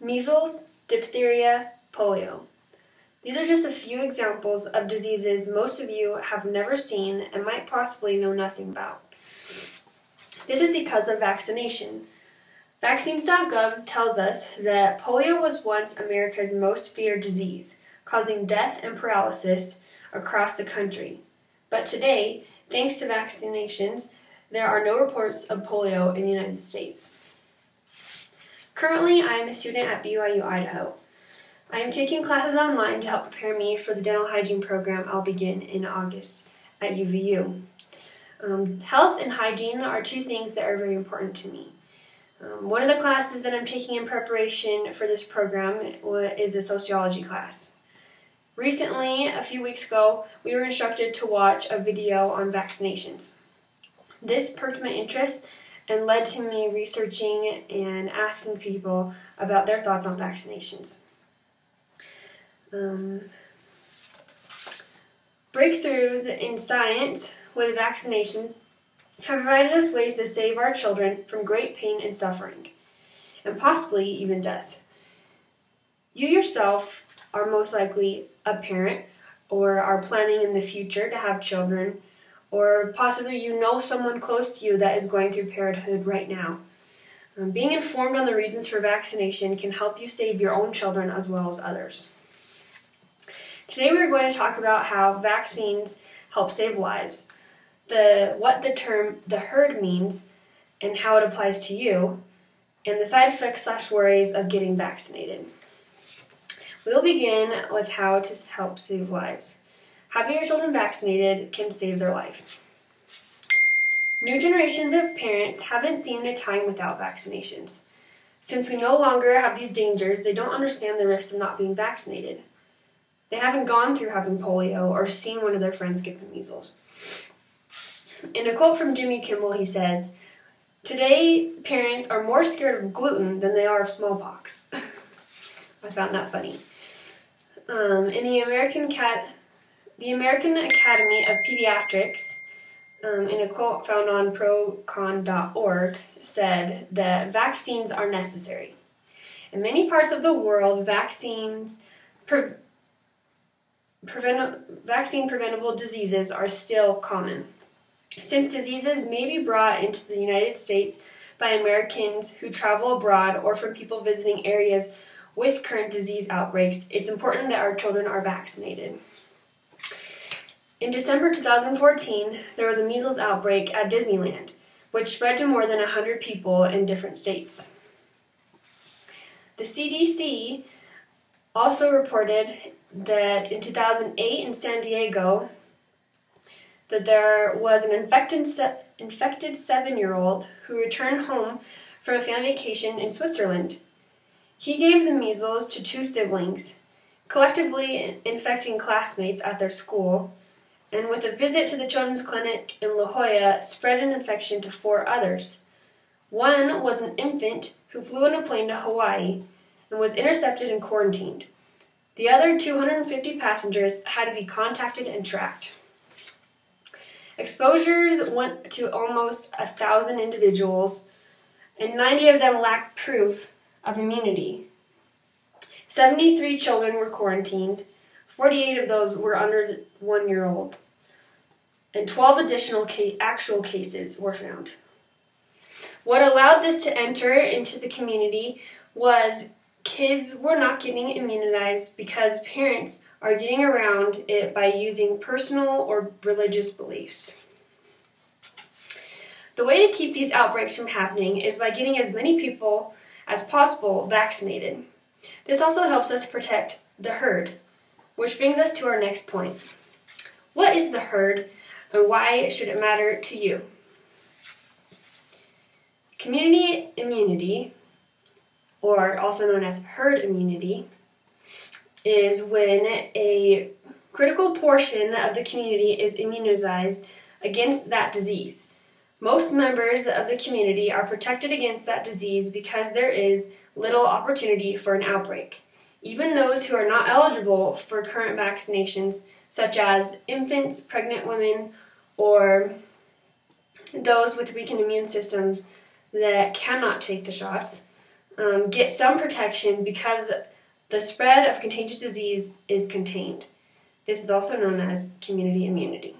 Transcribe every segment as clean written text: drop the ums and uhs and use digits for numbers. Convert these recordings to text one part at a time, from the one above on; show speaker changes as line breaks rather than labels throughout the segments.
measles, diphtheria, polio. These are just a few examples of diseases most of you have never seen and might possibly know nothing about. This is because of vaccination. Vaccines.gov tells us that polio was once America's most feared disease, causing death and paralysis across the country. But today, thanks to vaccinations, there are no reports of polio in the United States. Currently, I am a student at BYU, Idaho. I am taking classes online to help prepare me for the dental hygiene program I'll begin in August at UVU. Health and hygiene are two things that are very important to me. One of the classes that I'm taking in preparation for this program is a sociology class. Recently, a few weeks ago, we were instructed to watch a video on vaccinations. This perked my interest and led to me researching and asking people about their thoughts on vaccinations. Breakthroughs in science with vaccinations have provided us ways to save our children from great pain and suffering, and possibly even death. You yourself are most likely a parent or are planning in the future to have children, or possibly you know someone close to you that is going through parenthood right now. Being informed on the reasons for vaccination can help you save your own children as well as others. Today we are going to talk about how vaccines help save lives, what the term the herd means and how it applies to you, and the side effects / worries of getting vaccinated. We'll begin with how to help save lives. Having your children vaccinated can save their life. New generations of parents haven't seen a time without vaccinations. Since we no longer have these dangers, they don't understand the risks of not being vaccinated. They haven't gone through having polio or seen one of their friends get the measles. In a quote from Jimmy Kimmel, he says, "Today, parents are more scared of gluten than they are of smallpox." I found that funny. In the American Academy of Pediatrics, in a quote found on procon.org, said that vaccines are necessary. In many parts of the world, vaccine-preventable diseases are still common. Since diseases may be brought into the United States by Americans who travel abroad or from people visiting areas with current disease outbreaks, it's important that our children are vaccinated. In December 2014, there was a measles outbreak at Disneyland, which spread to more than 100 people in different states. The CDC also reported that in 2008 in San Diego, that there was an infected 7-year-old who returned home from a family vacation in Switzerland. He gave the measles to 2 siblings, collectively infecting classmates at their school, and with a visit to the children's clinic in La Jolla, spread an infection to 4 others. One was an infant who flew on a plane to Hawaii and was intercepted and quarantined. The other 250 passengers had to be contacted and tracked. Exposures went to almost 1,000 individuals, and 90 of them lacked proof of immunity. 73 children were quarantined, 48 of those were under 1 year old, and 12 additional actual cases were found. What allowed this to enter into the community was kids were not getting immunized because parents are getting around it by using personal or religious beliefs. The way to keep these outbreaks from happening is by getting as many people as possible vaccinated. This also helps us protect the herd, which brings us to our next point. What is the herd and why should it matter to you? Community immunity, or also known as herd immunity, is when a critical portion of the community is immunized against that disease. Most members of the community are protected against that disease because there is little opportunity for an outbreak. Even those who are not eligible for current vaccinations, such as infants, pregnant women, or those with weakened immune systems that cannot take the shots, get some protection because the spread of contagious disease is contained. This is also known as community immunity.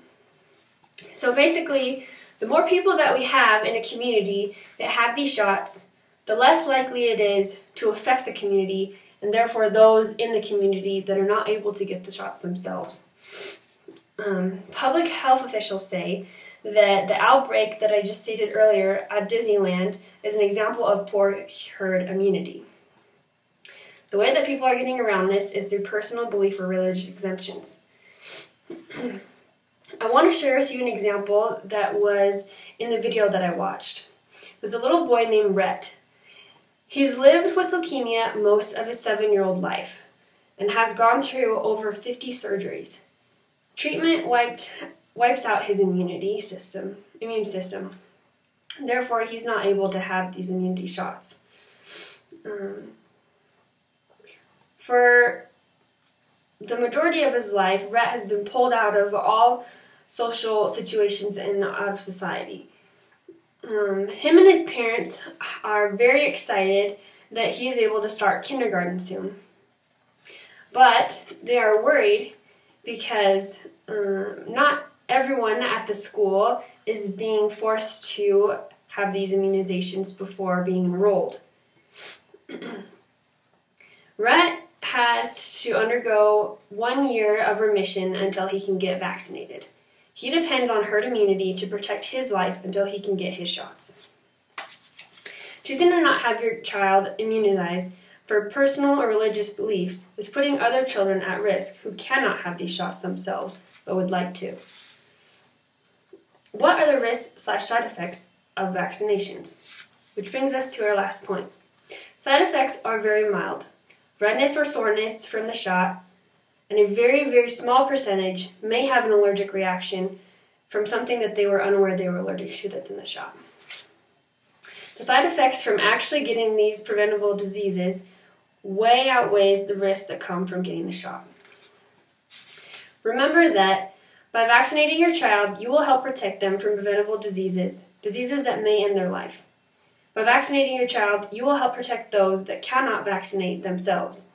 So basically, the more people that we have in a community that have these shots, the less likely it is to affect the community and therefore those in the community that are not able to get the shots themselves. Public health officials say that the outbreak that I just stated earlier at Disneyland is an example of poor herd immunity. The way that people are getting around this is through personal belief or religious exemptions. I want to share with you an example that was in the video that I watched. It was a little boy named Rhett. He's lived with leukemia most of his 7-year-old life and has gone through over 50 surgeries. Treatment wipes out his immune system. Therefore, he's not able to have these immunity shots. For the majority of his life, Rhett has been pulled out of all social situations and out of society. Him and his parents are very excited that he is able to start kindergarten soon. But they are worried because not everyone at the school is being forced to have these immunizations before being enrolled. Rhett has to undergo 1 year of remission until he can get vaccinated. He depends on herd immunity to protect his life until he can get his shots. Choosing to not have your child immunized for personal or religious beliefs is putting other children at risk who cannot have these shots themselves but would like to. What are the risks/side effects of vaccinations? Which brings us to our last point. Side effects are very mild. Redness or soreness from the shot, and a very, very small percentage may have an allergic reaction from something that they were unaware they were allergic to that's in the shot. The side effects from actually getting these preventable diseases way outweighs the risks that come from getting the shot. Remember that by vaccinating your child, you will help protect them from preventable diseases that may end their life. By vaccinating your child, you will help protect those that cannot vaccinate themselves.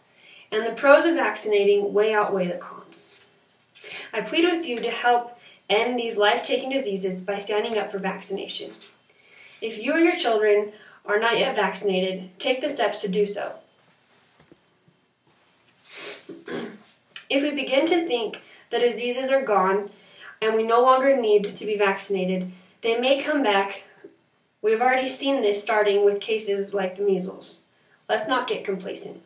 And the pros of vaccinating way outweigh the cons. I plead with you to help end these life-taking diseases by signing up for vaccination. If you or your children are not yet vaccinated, take the steps to do so. If we begin to think the diseases are gone and we no longer need to be vaccinated, they may come back. We've already seen this starting with cases like the measles. Let's not get complacent.